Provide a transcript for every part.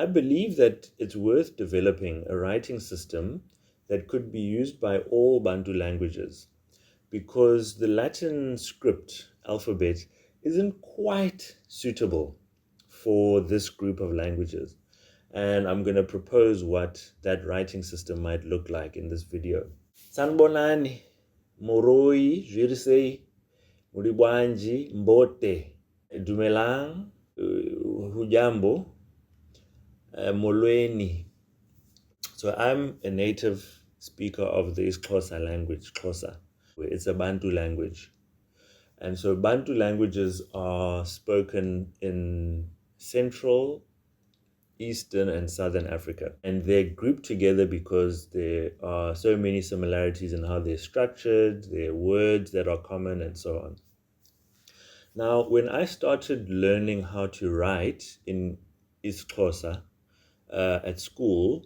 I believe that it's worth developing a writing system that could be used by all Bantu languages, because the Latin script alphabet isn't quite suitable for this group of languages. And I'm going to propose what that writing system might look like in this video. Sanbonani, Moroi, Jirsei, Muribwanji, Mbote, Dumelang, Hujambo, Molweni. So I'm a native speaker of the Xhosa language, Xhosa. It's a Bantu language. And so Bantu languages are spoken in Central, Eastern, and Southern Africa. And they're grouped together because there are so many similarities in how they're structured, their words that are common, and so on. Now, when I started learning how to write in IsiXhosa at school,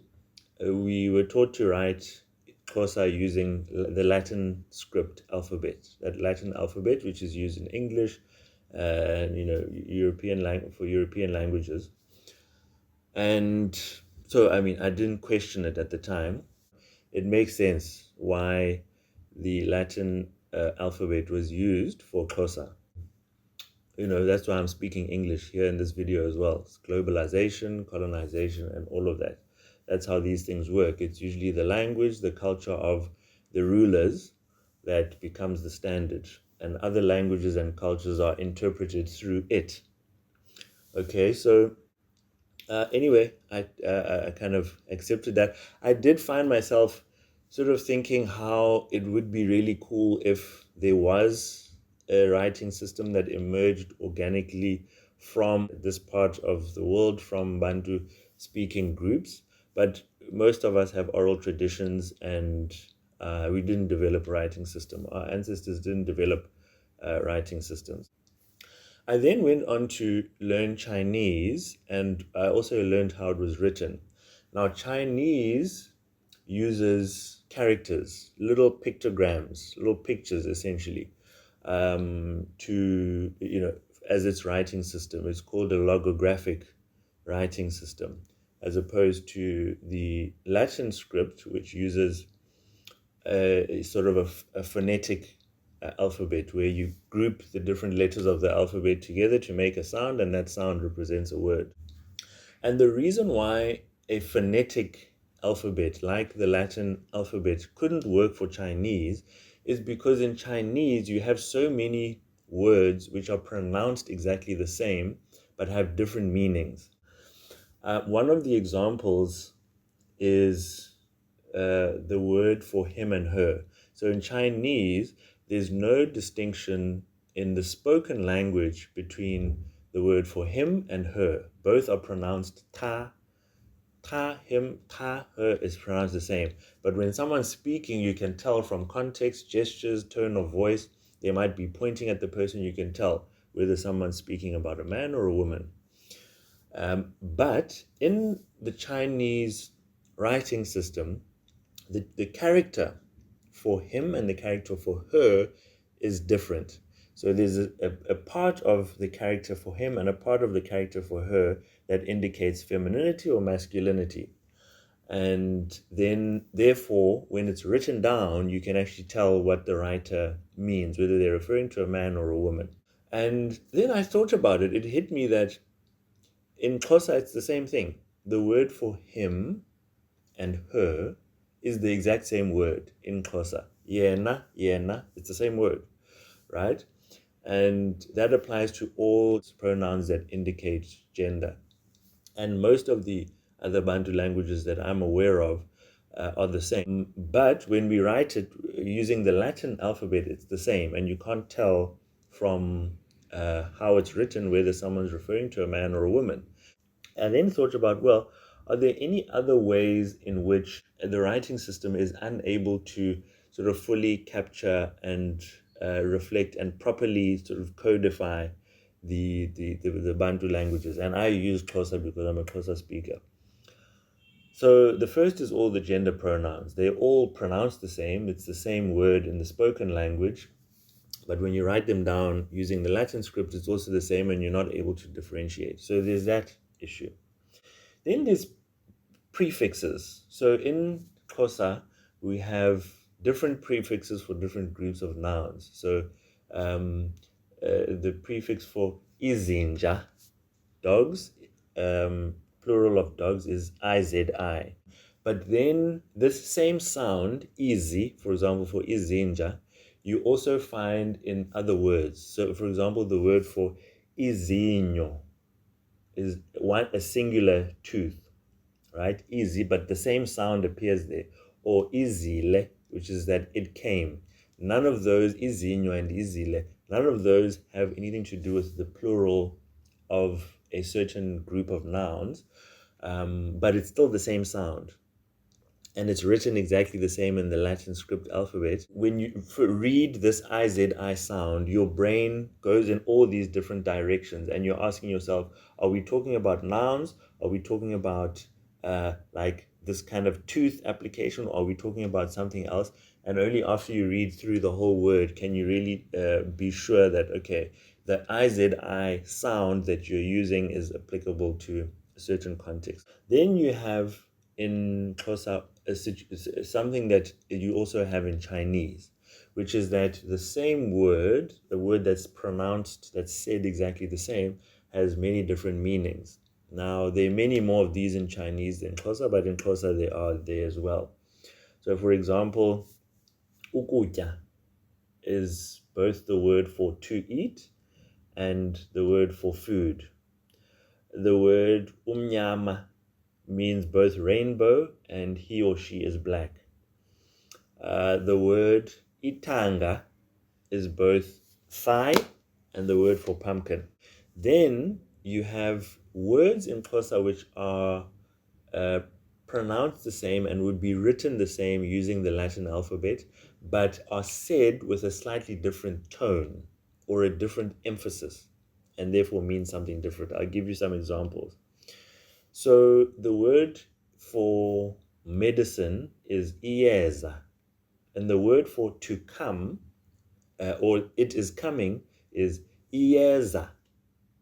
we were taught to write Xhosa using the Latin script alphabet. That Latin alphabet, which is used in English, and for European languages. And so, I mean, I didn't question it at the time. It makes sense why the Latin alphabet was used for Xhosa. That's why I'm speaking English here in this video as well. It's globalization, colonization, and all of that. That's how these things work. It's usually the language, the culture of the rulers that becomes the standard, and other languages and cultures are interpreted through it. Okay, so anyway, I kind of accepted that. I did find myself sort of thinking how it would be really cool if there was a writing system that emerged organically from this part of the world, from Bantu speaking groups. But most of us have oral traditions, and we didn't develop a writing system. Our ancestors didn't develop writing systems. I then went on to learn Chinese, and I also learned how it was written. Now, Chinese uses characters, little pictograms, little pictures essentially, as its writing system. It's called a logographic writing system, as opposed to the Latin script, which uses a sort of a phonetic alphabet, where you group the different letters of the alphabet together to make a sound, and that sound represents a word. And the reason why a phonetic alphabet like the Latin alphabet couldn't work for Chinese is because in Chinese you have so many words which are pronounced exactly the same but have different meanings. One of the examples is the word for him and her. So in Chinese, there's no distinction in the spoken language between the word for him and her. Both are pronounced ta. Ta, him, ta, her is pronounced the same. But when someone's speaking, you can tell from context, gestures, tone of voice. They might be pointing at the person. You can tell whether someone's speaking about a man or a woman. But in the Chinese writing system, the character for him and the character for her is different. So there's a part of the character for him and a part of the character for her that indicates femininity or masculinity. And then, therefore, when it's written down, you can actually tell what the writer means, whether they're referring to a man or a woman. And then I thought about it. It hit me that in Xhosa, it's the same thing. The word for him and her is the exact same word in Xhosa. Yena, yena, it's the same word, right? And that applies to all pronouns that indicate gender. And most of the other Bantu languages that I'm aware of are the same. But when we write it using the Latin alphabet, it's the same. And you can't tell from how it's written whether someone's referring to a man or a woman. And then thought about, well, are there any other ways in which the writing system is unable to sort of fully capture and reflect and properly sort of codify the Bantu languages? And I use Xhosa because I'm a Xhosa speaker. So the first is all the gender pronouns. They're all pronounced the same. It's the same word in the spoken language. But when you write them down using the Latin script, it's also the same, and you're not able to differentiate. So there's that issue. Then there's prefixes. So in Xhosa, we have different prefixes for different groups of nouns. So the prefix for izinja, dogs, plural of dogs is izi. But then this same sound, easy, for example, for izinja, you also find in other words. So, for example, the word for izinyo is a singular tooth, right? Easy, but the same sound appears there. Or izile, which is that it came. None of those, izinyo and izile, none of those have anything to do with the plural of a certain group of nouns, but it's still the same sound. And it's written exactly the same in the Latin script alphabet. When you read this IZI sound, your brain goes in all these different directions, and you're asking yourself, are we talking about nouns? Are we talking about like this kind of tooth application? Or are we talking about something else? And only after you read through the whole word can you really be sure that, okay, the IZI sound that you're using is applicable to a certain context. Then you have in Xhosa something that you also have in Chinese, which is that the same word, a word that's pronounced, that's said exactly the same, has many different meanings. Now, there are many more of these in Chinese than Xhosa, but in Xhosa they are there as well. So, for example, ukutya is both the word for to eat and the word for food. The word umnyama means both rainbow and he or she is black. The word itanga is both thigh and the word for pumpkin. Then you have words in Xhosa which are pronounced the same and would be written the same using the Latin alphabet, but are said with a slightly different tone or a different emphasis, and therefore mean something different. I'll give you some examples. So the word for medicine is iyeza, and the word for to come or it is coming is iyeza.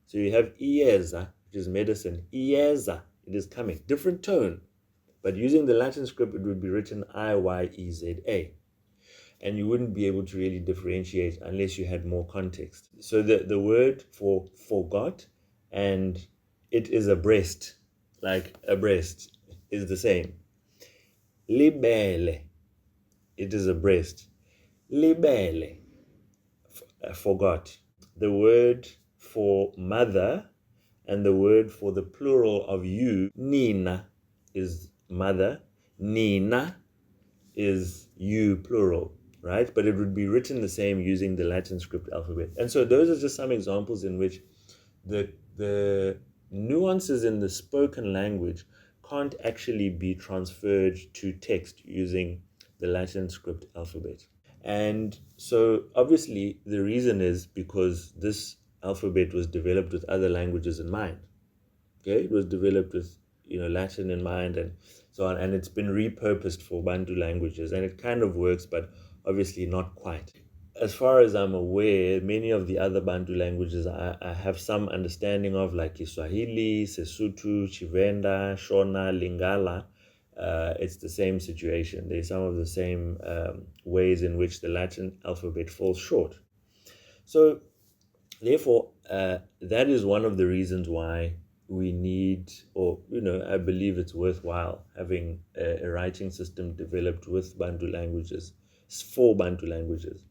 So you have iyeza, which is medicine, iyeza, it is coming. Different tone, but using the Latin script, it would be written Iyeza, and you wouldn't be able to really differentiate unless you had more context. So the word for forgot and it is a breast, like a breast, is the same. Libele, it is a breast. Libele, forgot. The word for mother and the word for the plural of you, nina, is mother. Nina is you, plural, right? But it would be written the same using the Latin script alphabet. And so those are just some examples in which the nuances in the spoken language can't actually be transferred to text using the Latin script alphabet. And so obviously the reason is because this alphabet was developed with other languages in mind. Okay, it was developed with Latin in mind and so on, and it's been repurposed for Bantu languages, and it kind of works, but obviously not quite. As far as I'm aware, many of the other Bantu languages I have some understanding of, like Kiswahili, Sesotho, Chivenda, Shona, Lingala. It's the same situation. There's some of the same ways in which the Latin alphabet falls short. So, therefore, that is one of the reasons why we need, or I believe it's worthwhile having a writing system developed with Bantu languages, for Bantu languages.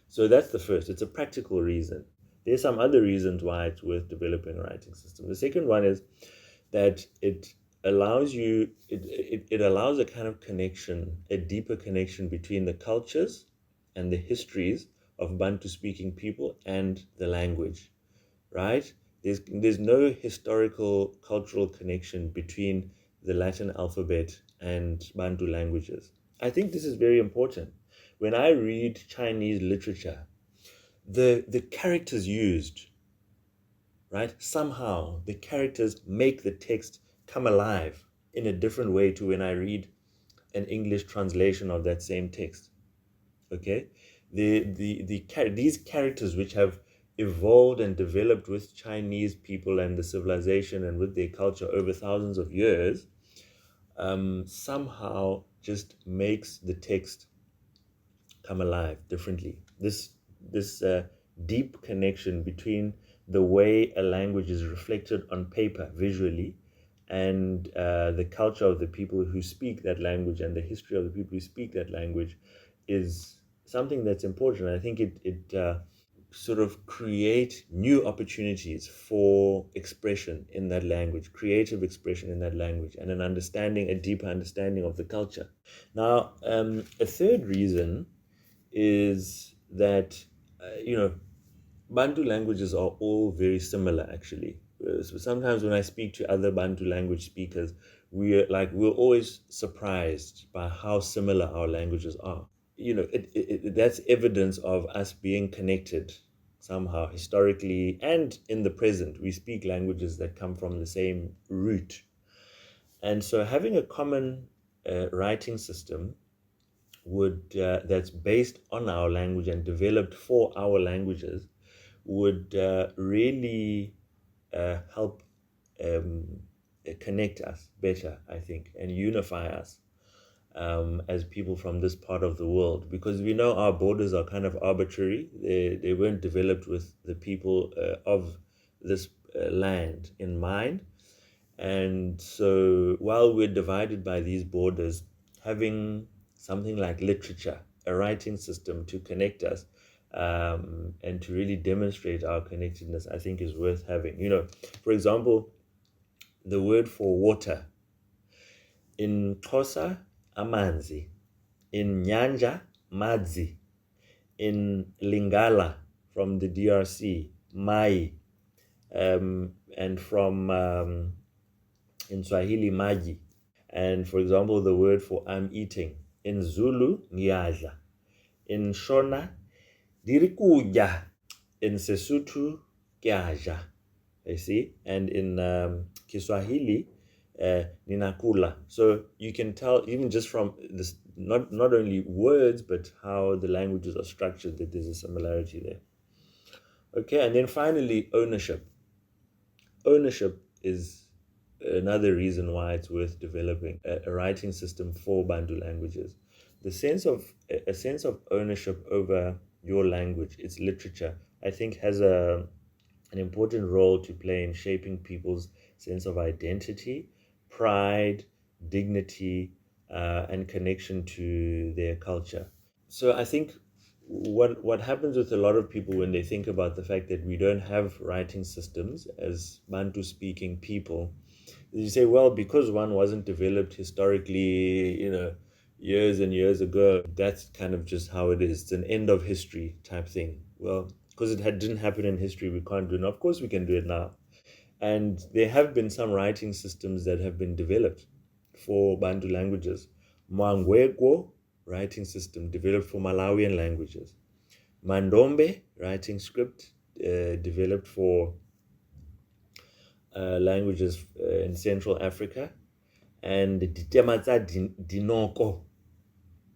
So that's the first. It's a practical reason. There's some other reasons why it's worth developing a writing system. The second one is that it allows it allows a kind of connection, a deeper connection between the cultures and the histories of Bantu speaking people and the language, right? There's no historical cultural connection between the Latin alphabet and Bantu languages. I think this is very important. When I read Chinese literature, the characters used, right? Somehow the characters make the text come alive in a different way to when I read an English translation of that same text. Okay? These characters which have evolved and developed with Chinese people and the civilization and with their culture over thousands of years, somehow just makes the text come alive differently. This deep connection between the way a language is reflected on paper visually and the culture of the people who speak that language and the history of the people who speak that language is something that's important. I think it sort of create new opportunities for expression in that language, creative expression in that language, and an understanding, a deeper understanding of the culture. Now, a third reason is that Bantu languages are all very similar actually. So sometimes when I speak to other Bantu language speakers, we're always surprised by how similar our languages are. That's evidence of us being connected somehow historically and in the present. We speak languages that come from the same root, and so having a common writing system would that's based on our language and developed for our languages would really help um, connect us better, I think, and unify us as people from this part of the world, because we know our borders are kind of arbitrary. They weren't developed with the people of this land in mind. And so while we're divided by these borders, having something like literature, a writing system to connect us and to really demonstrate our connectedness, I think is worth having. For example, the word for water in Xhosa, amanzi, in Nyanja, madzi, in Lingala from the DRC, mai, and from in Swahili, maji. And for example, the word for I'm eating in Zulu, ngiyadla, in Shona, dirikuja, in Sesotho, kyaja. You see, and in Kiswahili, ninakula. So you can tell even just from this, not only words but how the languages are structured, that there's a similarity there. Okay, and then finally, ownership. Ownership is another reason why it's worth developing a writing system for Bantu languages. The sense of a sense of ownership over your language, its literature, I think has an important role to play in shaping people's sense of identity, pride, dignity, and connection to their culture. So I think what happens with a lot of people when they think about the fact that we don't have writing systems as Bantu speaking people, you say, well, because one wasn't developed historically, years and years ago, that's kind of just how it is. It's an end of history type thing. Well, because didn't happen in history, we can't do it. Now, of course, we can do it now. And there have been some writing systems that have been developed for Bantu languages. Mwangwekwo writing system developed for Malawian languages. Mandombe writing script developed for languages in Central Africa, and the Ditematsa Dinoko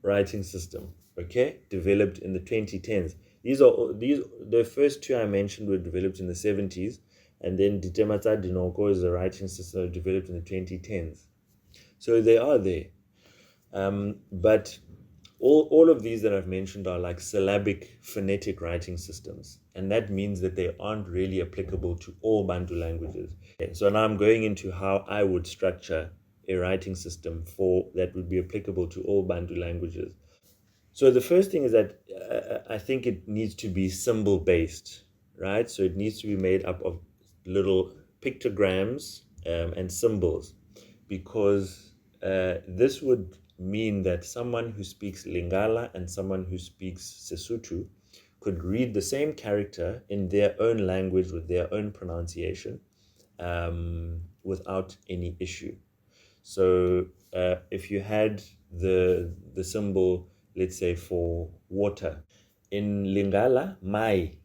writing system, okay, developed in the 2010s. These the first two I mentioned were developed in the 70s, and then Ditematsa Dinoko is a writing system developed in the 2010s. So they are there. But all of these that I've mentioned are like syllabic phonetic writing systems, and that means that they aren't really applicable to all Bantu languages. Okay, so now I'm going into how I would structure a writing system for that would be applicable to all Bantu languages. So the first thing is that I think it needs to be symbol based, right? So it needs to be made up of little pictograms and symbols, because this would mean that someone who speaks Lingala and someone who speaks Sesotho could read the same character in their own language with their own pronunciation without any issue. So if you had the symbol, let's say for water, in Lingala, mai,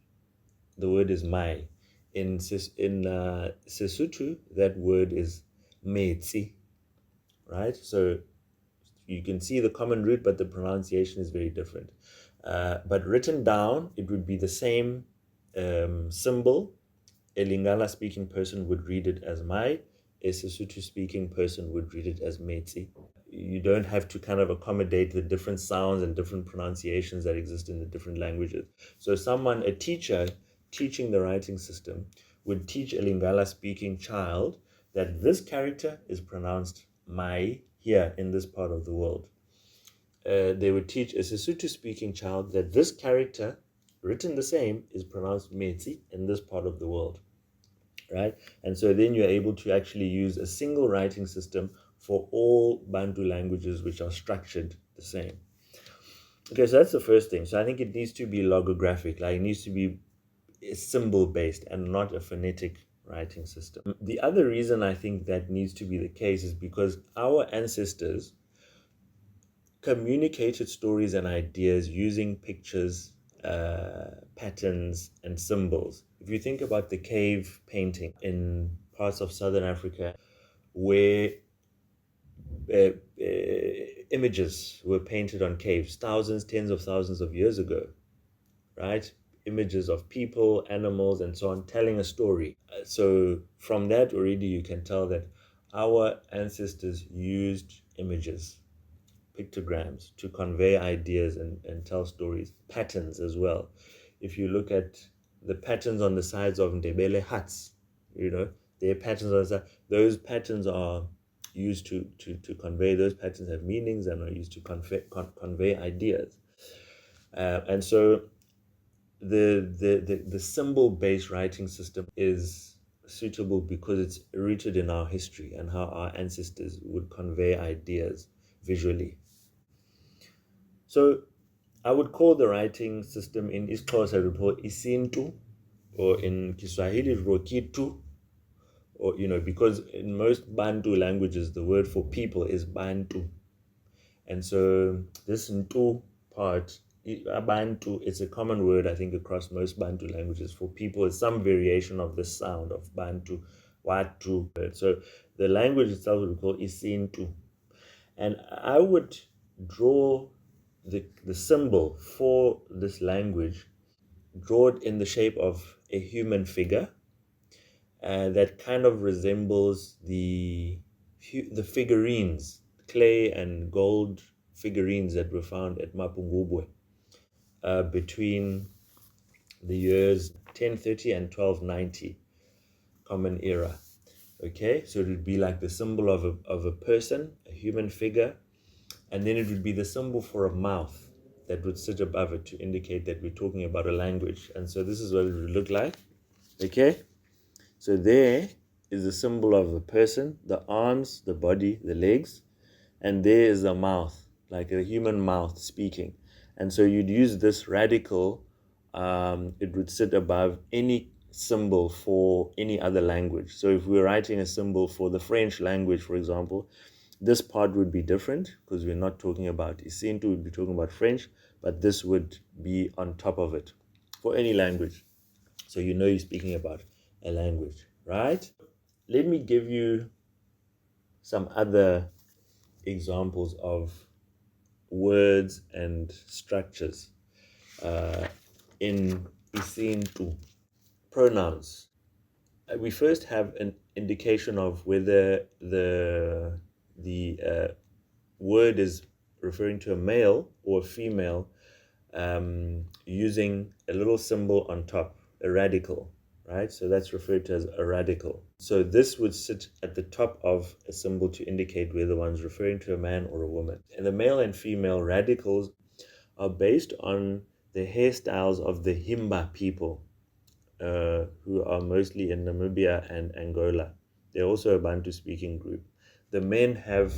the word is mai. In Sesotho, that word is metsi, right? So you can see the common root, but the pronunciation is very different. But written down, it would be the same symbol, a Lingala speaking person would read it as mai, a Sesotho speaking person would read it as metsi. You don't have to kind of accommodate the different sounds and different pronunciations that exist in the different languages. So a teacher teaching the writing system would teach a Lingala speaking child that this character is pronounced mai here in this part of the world. They would teach a Sesotho speaking child that this character, written the same, is pronounced metsi in this part of the world, right? And so then you're able to actually use a single writing system for all Bantu languages which are structured the same. Okay, so that's the first thing. So I think it needs to be logographic, like it needs to be symbol based and not a phonetic writing system. The other reason I think that needs to be the case is because our ancestors communicated stories and ideas using pictures, patterns, and symbols. If you think about the cave painting in parts of southern Africa, where uh, images were painted on caves thousands, tens of thousands of years ago, right? Images of people, animals, and so on, telling a story. So from that already you can tell that our ancestors used images, pictograms, to convey ideas and tell stories, patterns as well. If you look at the patterns on the sides of Ndebele huts, their patterns on the side, those patterns are used to convey, those patterns have meanings and are used to convey ideas. And so the symbol-based writing system is suitable because it's rooted in our history and how our ancestors would convey ideas visually. So I would call the writing system in isiXhosa, I would call IsiNtu, or in Kiswahili, Rokitu, or, because in most Bantu languages, the word for people is Bantu. And so this Ntu part, Bantu, it's a common word, I think, across most Bantu languages. For people, it's some variation of the sound of Bantu, Watu. So the language itself would be called IsiNtu. And I would draw the symbol for this language, draw it in the shape of a human figure that kind of resembles the figurines, clay and gold figurines that were found at Mapungubwe between the years 1030 and 1290 Common Era. Okay, so it would be like the symbol of a person, a human figure, and then it would be the symbol for a mouth that would sit above it to indicate that we're talking about a language. And so this is what it would look like. Okay, so there is the symbol of the person, the arms, the body, the legs, and there is a mouth, like a human mouth speaking. And so you'd use this radical, it would sit above any symbol for any other language. So if we're writing a symbol for the French language, for example, this part would be different because we're not talking about IsiNtu, we'd be talking about French, but this would be on top of it for any language. So you're speaking about a language, right? Let me give you some other examples of words and structures in IsiNtu. Pronouns. We first have an indication of whether the word is referring to a male or a female using a little symbol on top, a radical, right? So that's referred to as a radical. So this would sit at the top of a symbol to indicate whether one's referring to a man or a woman. And the male and female radicals are based on the hairstyles of the Himba people, who are mostly in Namibia and Angola. They're also a Bantu-speaking group. The men have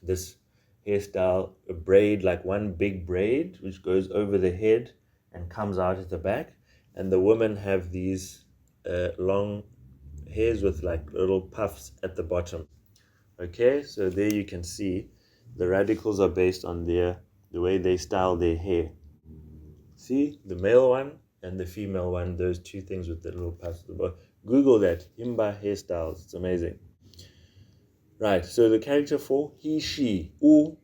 this hairstyle, a braid, like one big braid, which goes over the head and comes out at the back. And the women have these long hairs with like little puffs at the bottom. Okay, so there you can see the radicals are based on the way they style their hair. See, the male one and the female one, those two things with the little puffs at the bottom. Google that, Himba hairstyles, it's amazing. Right, so the character for he, she, u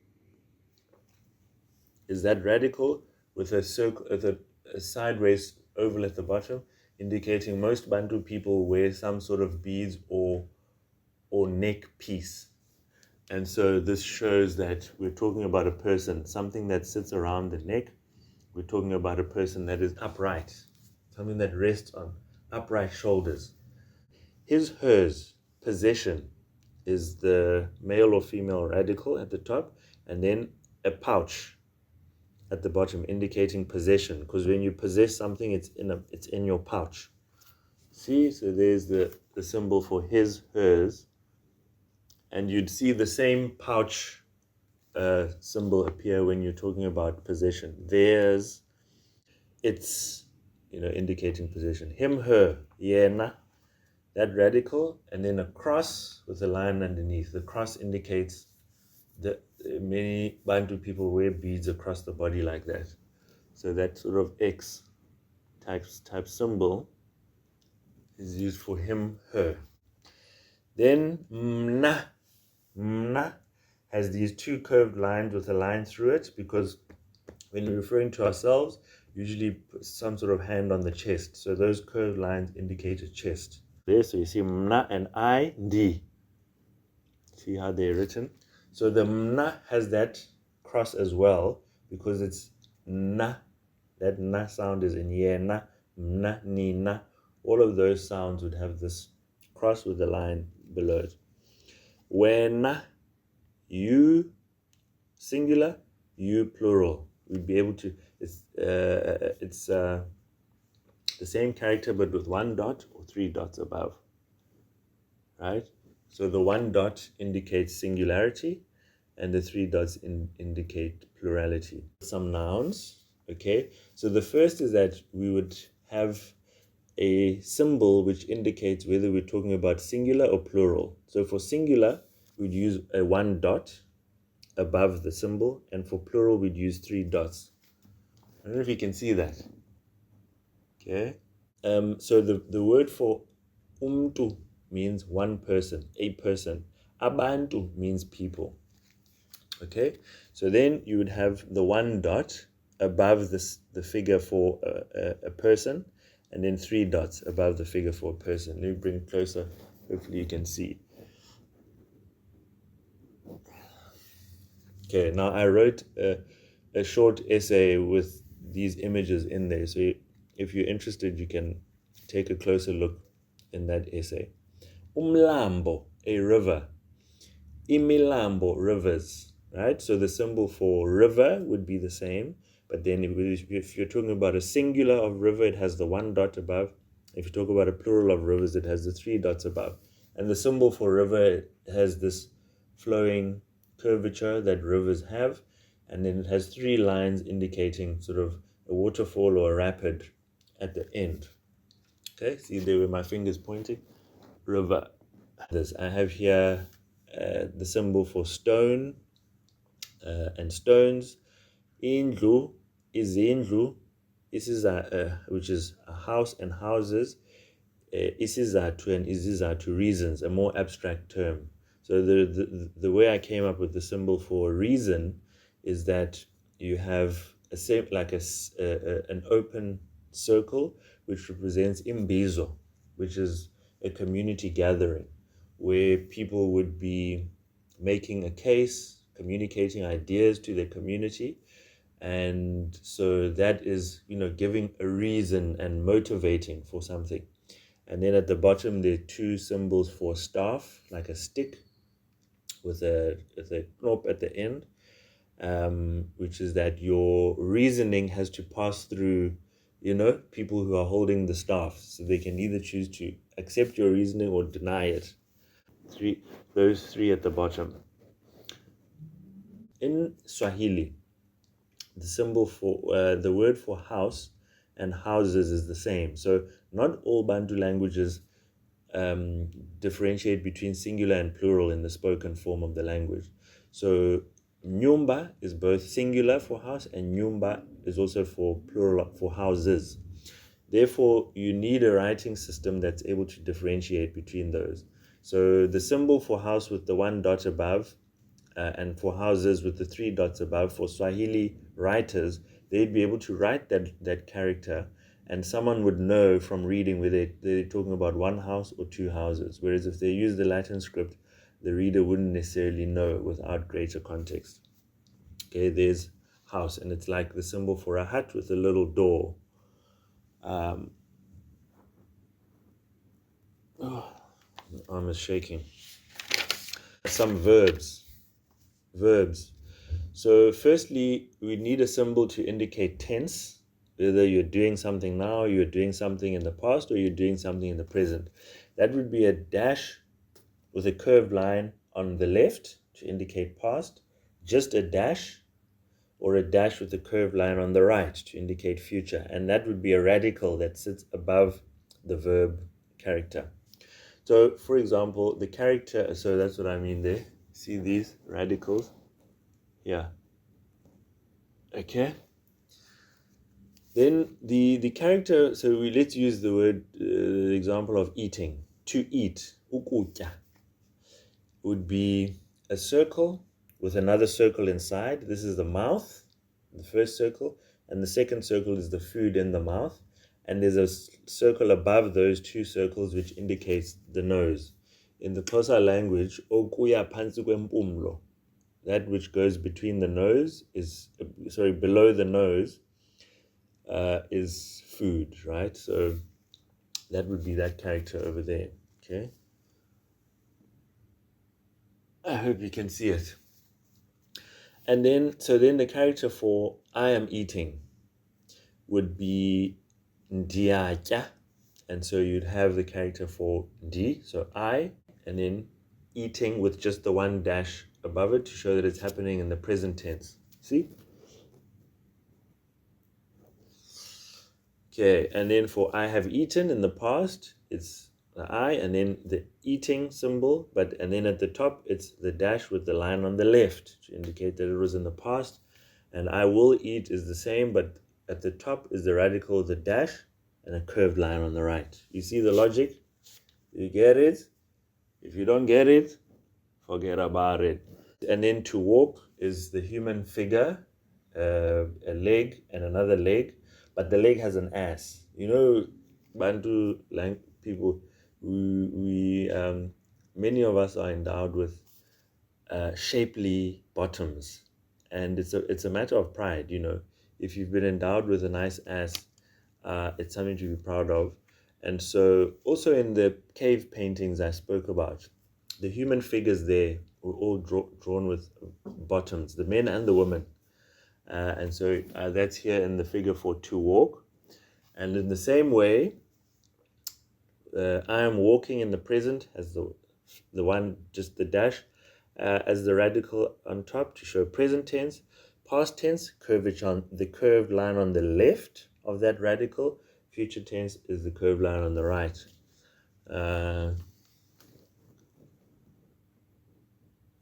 is that radical with a circle, with a sideways oval at the bottom, indicating most Bantu people wear some sort of beads or neck piece. And so this shows that we're talking about a person, something that sits around the neck. We're talking about a person that is upright, something that rests on upright shoulders. His, hers, possession is the male or female radical at the top, and then a pouch at the bottom indicating possession, because when you possess something, it's in your pouch. See, so there's the symbol for his, hers, and you'd see the same pouch symbol appear when you're talking about possession. Theirs, it's indicating possession. Him, her, yena, that radical, and then a cross with a line underneath. The cross indicates that many Bantu people wear beads across the body like that. So that sort of X type symbol is used for him, her. Then mna has these two curved lines with a line through it, because when we're referring to ourselves, usually put some sort of hand on the chest. So those curved lines indicate a chest. There, so you see mna and I, ndi. See how they're written? So the mna has that cross as well, because it's na. That na sound is in yena, mna, ni, na. All of those sounds would have this cross with the line below it. When you singular, you plural. We'd be able to, it's the same character but with one dot or three dots above, right? So the one dot indicates singularity and the three dots indicate plurality. Some nouns, okay? So the first is that we would have a symbol which indicates whether we're talking about singular or plural. So for singular, we'd use a one dot above the symbol, and for plural, we'd use three dots. I don't know if you can see that. Okay. So the word for umtu means one person, a person. Abantu means people. Okay. So then you would have the one dot above the figure for a person, and then three dots above the figure for a person. Let me bring it closer. Hopefully you can see. Okay, now I wrote a short essay with these images in there. So if you're interested, you can take a closer look in that essay. Umlambo, a river. Imilambo, rivers, right? So the symbol for river would be the same. But then if you're talking about a singular of river, it has the one dot above. If you talk about a plural of rivers, it has the three dots above. And the symbol for river has this flowing curvature that rivers have, and then it has three lines indicating sort of a waterfall or a rapid at the end. Okay, see there where my finger's pointing? River. I have here the symbol for stone and stones. Indlu is indlu. This is which is a house and houses. Isizathu and izizathu, reasons, a more abstract term. So the way I came up with the symbol for reason is that you have an open circle which represents imbizo, which is a community gathering where people would be making a case, communicating ideas to their community. And so that is, giving a reason and motivating for something. And then at the bottom, there are two symbols for staff, like a stick with a knop at the end, which is that your reasoning has to pass through, people who are holding the staff. So they can either choose to accept your reasoning or deny it. Those three at the bottom. In Swahili, the symbol for the word for house and houses is the same. So not all Bantu languages differentiate between singular and plural in the spoken form of the language. So nyumba is both singular for house and nyumba is also for plural for houses. Therefore, you need a writing system that's able to differentiate between those. So the symbol for house with the one dot above and for houses with the three dots above, for Swahili writers, they'd be able to write that character And someone would know from reading whether they're talking about one house or two houses. Whereas if they use the Latin script, the reader wouldn't necessarily know without greater context. Okay, there's house, and it's like the symbol for a hut with a little door. Oh, my arm is shaking. Some verbs. So firstly, we need a symbol to indicate tense, whether you're doing something now, you're doing something in the past, or you're doing something in the present. That would be a dash with a curved line on the left to indicate past, just a dash, or a dash with a curved line on the right to indicate future. And that would be a radical that sits above the verb character. So, for example, the character, so that's what I mean there. See these radicals? Yeah. Okay. Then the character, so let's use the word, the example of eating. To eat, ukutya, would be a circle with another circle inside. This is the mouth, the first circle, and the second circle is the food in the mouth. And there's a circle above those two circles which indicates the nose. In the Xhosa language, okuya phansi kwempumlo, that which goes between the nose is, below the nose is food, right? So that would be that character over there, okay? I hope you can see it. And then, so then the character for I am eating would be ndiatya. And so you'd have the character for D, so I, and then eating with just the one dash above it to show that it's happening in the present tense. See? Okay, and then for I have eaten in the past, it's the I, and then the eating symbol, and then at the top, it's the dash with the line on the left to indicate that it was in the past. And I will eat is the same, but at the top is the radical, the dash, and a curved line on the right. You see the logic? You get it? If you don't get it, forget about it. And then to walk is the human figure, a leg and another leg, but the leg has an ass. You know, Bantu people, we many of us are endowed with shapely bottoms, and it's a matter of pride. You know, if you've been endowed with a nice ass, it's something to be proud of. And so, also in the cave paintings I spoke about, the human figures there were all drawn with bottoms, the men and the women. And so that's here in the figure for to walk. And in the same way, I am walking in the present as the one, just the dash, as the radical on top to show present tense. Past tense, curvature on the curved line on the left of that radical. Future tense is the curved line on the right.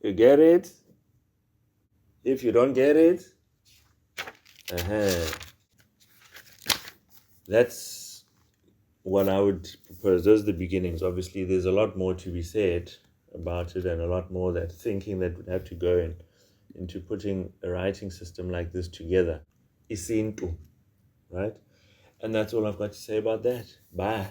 You get it? If you don't get it, that's what I would propose. Those are the beginnings. Obviously, there's a lot more to be said about it, and a lot more that thinking that would have to go into putting a writing system like this together. IsiNtu, right? And that's all I've got to say about that. Bye.